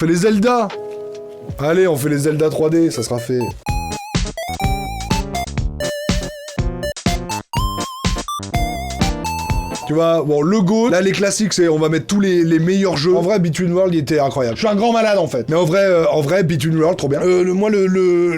On fait les Zelda. Allez, on fait les Zelda 3D, ça sera fait. Tu vois, bon, le GOAT, là les classiques c'est on va mettre tous les meilleurs jeux. En vrai, Between World il était incroyable. Je suis un grand malade en fait. Mais en vrai, Between World, trop bien. Moi,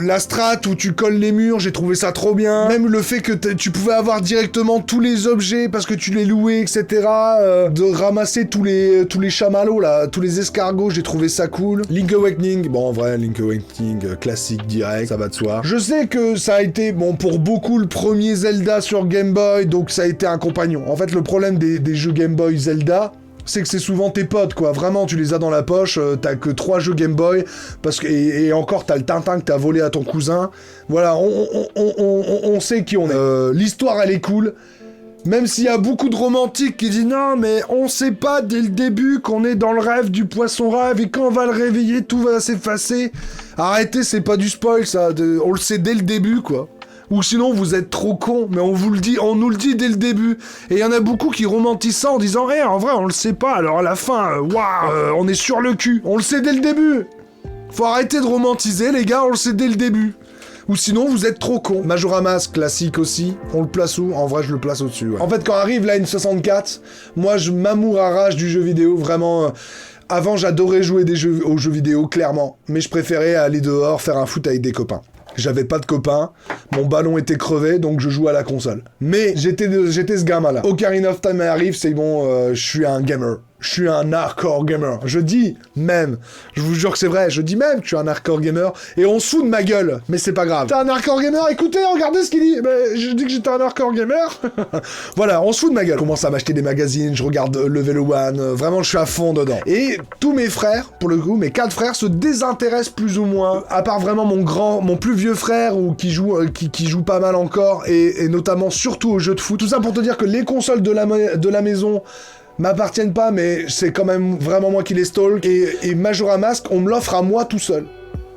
la strat où tu colles les murs, j'ai trouvé ça trop bien. Même le fait que tu pouvais avoir directement tous les objets parce que tu les louais, etc. De ramasser tous les chamallows là, tous les escargots, j'ai trouvé ça cool. Link Awakening, bon en vrai, Link Awakening, classique direct, ça va de soi. Je sais que ça a été, bon, pour beaucoup le premier Zelda sur Game Boy, donc ça a été un compagnon. En fait, le problème des jeux Game Boy Zelda, c'est que c'est souvent tes potes, quoi. Vraiment, tu les as dans la poche, t'as que 3 jeux Game Boy, et encore, t'as le Tintin que t'as volé à ton cousin. Voilà, on sait qui on est. L'histoire, elle est cool. Même s'il y a beaucoup de romantiques qui disent non, mais on sait pas dès le début qu'on est dans le rêve du poisson rêve et quand on va le réveiller, tout va s'effacer. Arrêtez, c'est pas du spoil, ça. On le sait dès le début, quoi. Ou sinon, vous êtes trop cons, mais on nous le dit dès le début. Et il y en a beaucoup qui romantisent ça en disant « en vrai, on le sait pas, alors à la fin, waouh, on est sur le cul. On le sait dès le début. Faut arrêter de romantiser, les gars, on le sait dès le début. Ou sinon, vous êtes trop cons. » Majora Mask, classique aussi. On le place où? En vrai, je le place au-dessus, ouais. En fait, quand arrive la N64, moi, je m'amourarrache du jeu vidéo, vraiment... Avant, j'adorais jouer aux jeux vidéo, clairement. Mais je préférais aller dehors, faire un foot avec des copains. J'avais pas de copains, mon ballon était crevé, donc je jouais à la console. Mais j'étais ce gamin-là. Ocarina of Time arrive, c'est bon, je suis un gamer. Je suis un hardcore gamer. Je dis même, je vous jure que c'est vrai, je dis même que je suis un hardcore gamer, et on se fout de ma gueule, mais c'est pas grave. T'es un hardcore gamer? Écoutez, regardez ce qu'il dit. Mais je dis que j'étais un hardcore gamer. Voilà, on se fout de ma gueule. Je commence à m'acheter des magazines, je regarde Level 1, vraiment je suis à fond dedans. Et tous mes frères, pour le coup, mes 4 frères se désintéressent plus ou moins, à part vraiment mon plus vieux frère, ou qui joue pas mal encore, et notamment surtout aux jeux de foot. Tout ça pour te dire que les consoles de la maison m'appartiennent pas, mais c'est quand même vraiment moi qui les stalk. Et Majora Mask, on me l'offre à moi tout seul.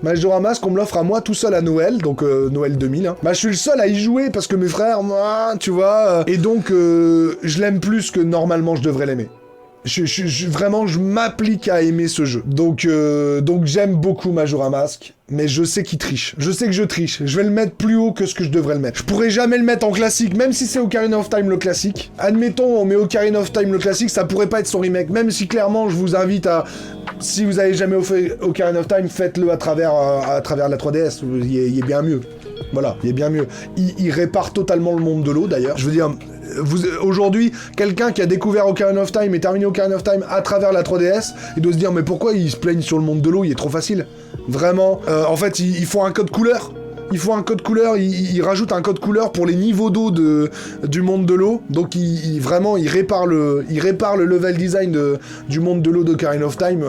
Majora Mask, on me l'offre à moi tout seul à Noël, donc Noël 2000. Hein. Bah, je suis le seul à y jouer parce que mes frères, moi, tu vois. Et donc, je l'aime plus que normalement je devrais l'aimer. Vraiment, je m'applique à aimer ce jeu. Donc j'aime beaucoup Majora Mask, mais je sais qu'il triche. Je sais que je triche. Je vais le mettre plus haut que ce que je devrais le mettre. Je pourrais jamais le mettre en classique, même si c'est Ocarina of Time le classique. Admettons, on met Ocarina of Time le classique, ça pourrait pas être son remake, même si clairement, je vous invite à... Si vous avez jamais fait Ocarina of Time, faites-le à travers la 3DS, il est bien mieux. Voilà, il est bien mieux. Il répare totalement le monde de l'eau, d'ailleurs. Je veux dire... Aujourd'hui, quelqu'un qui a découvert Ocarina of Time et terminé Ocarina of Time à travers la 3DS, il doit se dire mais pourquoi ils se plaignent sur le monde de l'eau, il est trop facile. Vraiment, en fait, il faut un code couleur. Il faut un code couleur, il rajoute un code couleur pour les niveaux d'eau du monde de l'eau. Donc vraiment, il répare le level design du monde de l'eau d'Ocarina of Time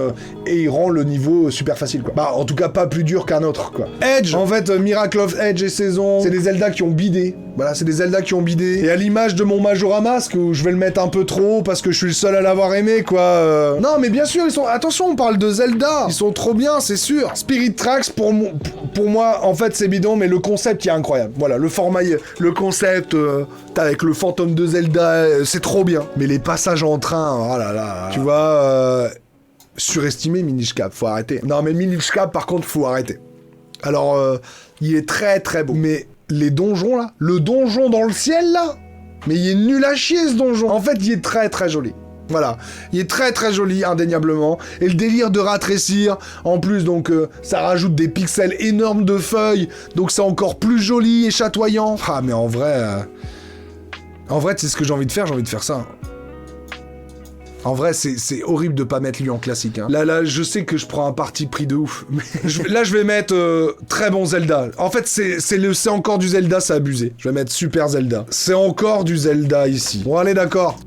et il rend le niveau super facile, quoi. Bah, en tout cas, pas plus dur qu'un autre, quoi. Edge, en fait, Miracle of Edge et Saison, c'est des Zelda qui ont bidé. Voilà, c'est des Zelda qui ont bidé. Et à l'image de mon Majora Mask, où je vais le mettre un peu trop haut parce que je suis le seul à l'avoir aimé, quoi. Non, mais bien sûr, attention, on parle de Zelda. Ils sont trop bien, c'est sûr. Spirit Tracks, pour moi, en fait, c'est bidon, mais le concept, il est incroyable. Voilà, le format, le concept, avec le fantôme de Zelda, c'est trop bien. Mais les passages en train, oh là là. Tu vois, surestimé Minish Cap, faut arrêter. Non, mais Minish Cap, par contre, faut arrêter. Alors, il est très très beau. Mais les donjons, là, le donjon dans le ciel, là, mais il est nul à chier, ce donjon. En fait, il est très très joli. Voilà, il est très très joli, indéniablement. Et le délire de rétrécir, en plus, donc, ça rajoute des pixels énormes de feuilles, donc c'est encore plus joli et chatoyant. Ah, mais en vrai, c'est ce que j'ai envie de faire ça. En vrai, c'est horrible de pas mettre lui en classique. Hein. Là, je sais que je prends un parti pris de ouf. Mais là, je vais mettre très bon Zelda. En fait, c'est encore du Zelda, c'est abusé. Je vais mettre super Zelda. C'est encore du Zelda ici. Bon, allez, d'accord.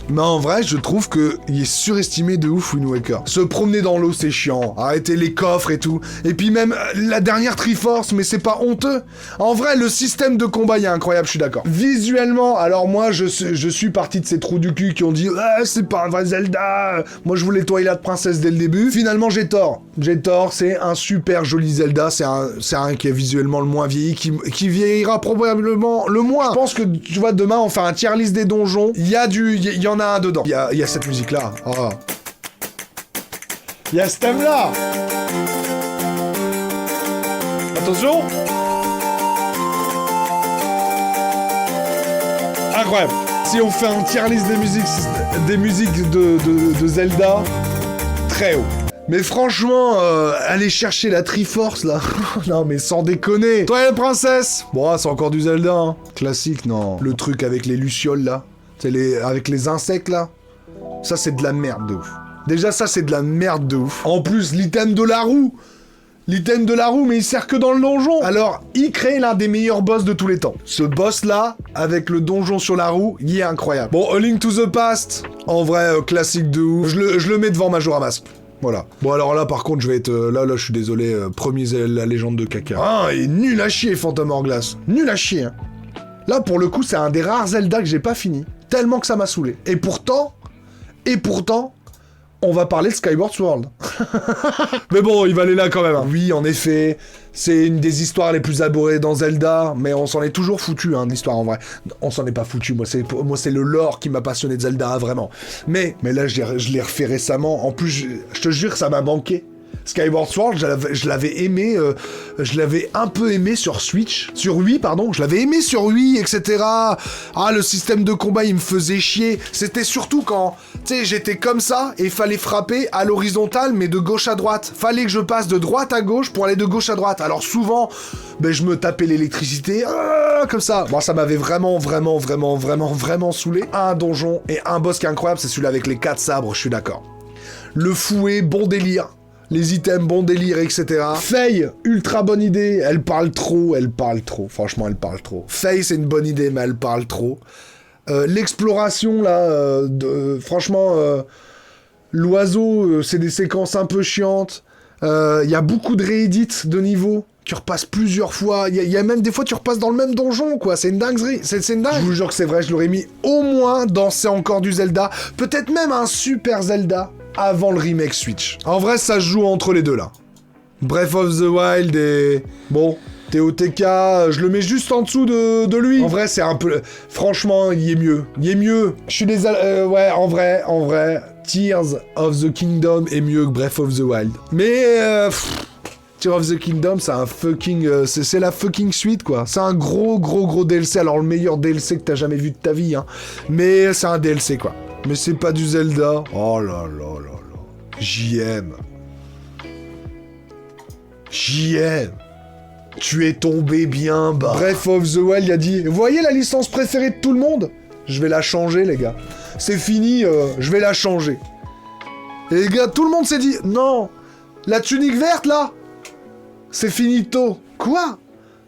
Mais en vrai, je trouve qu'il est surestimé de ouf, Wind Waker. Se promener dans l'eau, c'est chiant. Arrêter les coffres et tout. Et puis même, la dernière Triforce, mais c'est pas honteux. En vrai, le système de combat, il est incroyable, je suis d'accord. Visuellement, alors moi, je suis parti de ces trous du cul qui ont dit « c'est pas un vrai Zelda. Moi, je voulais Twilight Princess dès le début. » Finalement, j'ai tort. C'est un super joli Zelda. C'est un qui est visuellement le moins vieilli, qui vieillira probablement le moins. Je pense que, tu vois, demain, on fait un tier list des donjons. donjon, il y en a un dedans. Il y a cette musique-là. Oh. Il y a ce thème-là. Attention. Incroyable. Si on fait un tier list des musiques de Zelda, très haut. Mais franchement, aller chercher la Triforce, là... non, mais sans déconner. Toi, la princesse. Bon, c'est encore du Zelda, hein. Classique, non. Le truc avec les lucioles, là. Avec les insectes, là. Ça, c'est de la merde de ouf. Déjà, ça, c'est de la merde de ouf. En plus, l'item de la roue. L'item de la roue, mais il sert que dans le donjon. Alors, il crée l'un des meilleurs boss de tous les temps. Ce boss-là, avec le donjon sur la roue, il est incroyable. Bon, A Link to the Past, en vrai, classique de ouf. Je le mets devant Majora Mask. Voilà. Bon, alors là, par contre, je vais être... là, je suis désolé. Premier la légende de caca. Ah, il est nul à chier, Phantom Hourglass. Nul à chier, hein. Là, pour le coup, c'est un des rares Zelda que j'ai pas fini. Tellement que ça m'a saoulé. Et pourtant... on va parler de Skyward Sword. Mais bon, il va aller là quand même. Hein. Oui, en effet, c'est une des histoires les plus abhorrées dans Zelda, mais on s'en est toujours foutu, hein, de l'histoire en vrai. On s'en est pas foutu, moi c'est le lore qui m'a passionné de Zelda, vraiment. Mais là, je l'ai refait récemment. En plus, je te jure, ça m'a manqué. Skyward Sword, je l'avais aimé, je l'avais un peu aimé sur Switch, sur Wii, pardon, je l'avais aimé sur Wii, etc. Ah, le système de combat, il me faisait chier. C'était surtout quand, tu sais, j'étais comme ça, et il fallait frapper à l'horizontale, mais de gauche à droite. Fallait que je passe de droite à gauche pour aller de gauche à droite. Alors souvent, je me tapais l'électricité, comme ça. Bon, ça m'avait vraiment saoulé. Un donjon et un boss qui est incroyable, c'est celui-là avec les 4 sabres, je suis d'accord. Le fouet, bon délire. Les items, bon délire, etc. Faye, ultra bonne idée. Elle parle trop. Franchement, elle parle trop. Faye, c'est une bonne idée, mais elle parle trop. L'exploration, là, franchement, l'oiseau, c'est des séquences un peu chiantes. Il y a beaucoup de réédits de niveau. Tu repasses plusieurs fois. Il y a même des fois, tu repasses dans le même donjon, quoi. C'est une dinguerie. C'est une dingue. Je vous jure que c'est vrai, je l'aurais mis au moins dans C'est encore du Zelda. Peut-être même un super Zelda. Avant le remake Switch. En vrai, ça se joue entre les deux, là. Breath of the Wild et... Bon, TOTK, je le mets juste en dessous de lui. En vrai, c'est un peu... Franchement, il est mieux. Je suis désolé... ouais, en vrai, Tears of the Kingdom est mieux que Breath of the Wild. Mais... Tears of the Kingdom, c'est un fucking... c'est la fucking suite, quoi. C'est un gros DLC. Alors, le meilleur DLC que t'as jamais vu de ta vie, hein. Mais c'est un DLC, quoi. Mais c'est pas du Zelda. Oh là là là là. JM. Tu es tombé bien bas. Breath of the Wild, il a dit, vous voyez la licence préférée de tout le monde? Je vais la changer, les gars. C'est fini, je vais la changer. Et les gars, tout le monde s'est dit, non, la tunique verte, là, c'est finito. Quoi?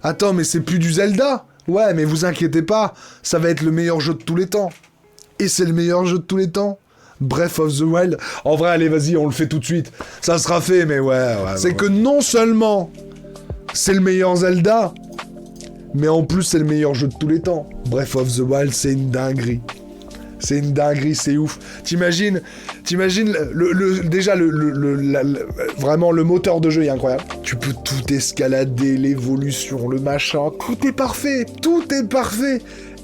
Attends, mais c'est plus du Zelda. Ouais, mais vous inquiétez pas, ça va être le meilleur jeu de tous les temps. Et c'est le meilleur jeu de tous les temps. Breath of the Wild. En vrai, allez, vas-y, on le fait tout de suite. Ça sera fait, mais ouais. C'est que non seulement c'est le meilleur Zelda, mais en plus c'est le meilleur jeu de tous les temps. Breath of the Wild, c'est une dinguerie. C'est une dinguerie, c'est ouf. T'imagines déjà vraiment le moteur de jeu est incroyable. Tu peux tout escalader, l'évolution, le machin, tout est parfait.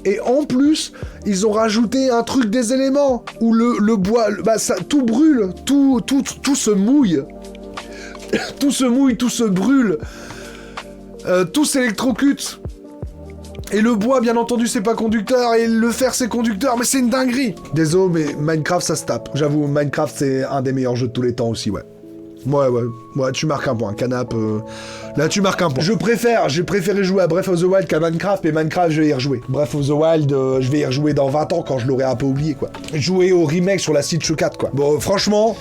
Et en plus, ils ont rajouté un truc des éléments, où le bois, ça, tout brûle, tout se mouille. Tout se mouille, tout se brûle. Tout s'électrocute. Et le bois, bien entendu, c'est pas conducteur, et le fer, c'est conducteur, mais c'est une dinguerie. Désolé, mais Minecraft, ça se tape. J'avoue, Minecraft, c'est un des meilleurs jeux de tous les temps aussi, ouais. Ouais, tu marques un point. Canap, là, tu marques un point. J'ai préféré jouer à Breath of the Wild qu'à Minecraft, mais Minecraft, je vais y rejouer. Breath of the Wild, je vais y rejouer dans 20 ans, quand je l'aurai un peu oublié, quoi. Jouer au remake sur la Switch 4, quoi. Bon, franchement...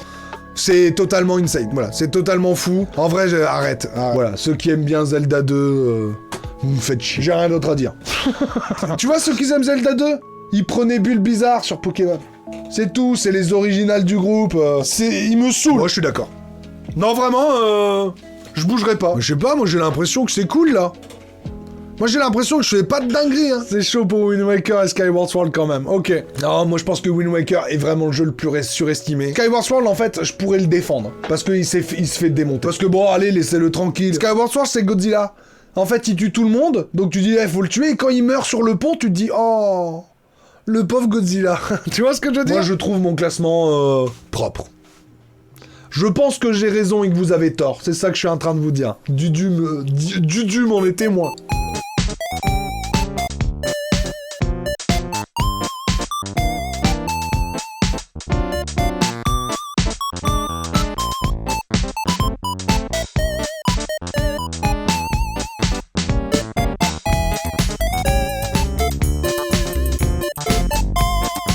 C'est totalement insane, voilà, c'est totalement fou. En vrai, arrête. Voilà, ceux qui aiment bien Zelda 2, vous me faites chier. J'ai rien d'autre à dire. Tu vois, ceux qui aiment Zelda 2, ils prenaient Bulle Bizarre sur Pokémon. C'est tout, c'est les originales du groupe. Ils me saoulent. Moi, je suis d'accord. Non, vraiment, je bougerai pas. Je sais pas, moi, j'ai l'impression que c'est cool, là. Moi, j'ai l'impression que je fais pas de dinguerie, hein. C'est chaud pour Wind Waker et Skyward Sword quand même. Ok. Non, moi, je pense que Wind Waker est vraiment le jeu le plus surestimé. Skyward Sword, en fait, je pourrais le défendre. Parce qu'il se fait démonter. Parce que bon, allez, laissez-le tranquille. Skyward Sword, c'est Godzilla. En fait, il tue tout le monde. Donc tu dis, faut le tuer. Et quand il meurt sur le pont, tu te dis, oh... Le pauvre Godzilla. Tu vois ce que je veux dire? Moi, je trouve mon classement propre. Je pense que j'ai raison et que vous avez tort. C'est ça que je suis en train de vous dire. Dudu m'en est témoin.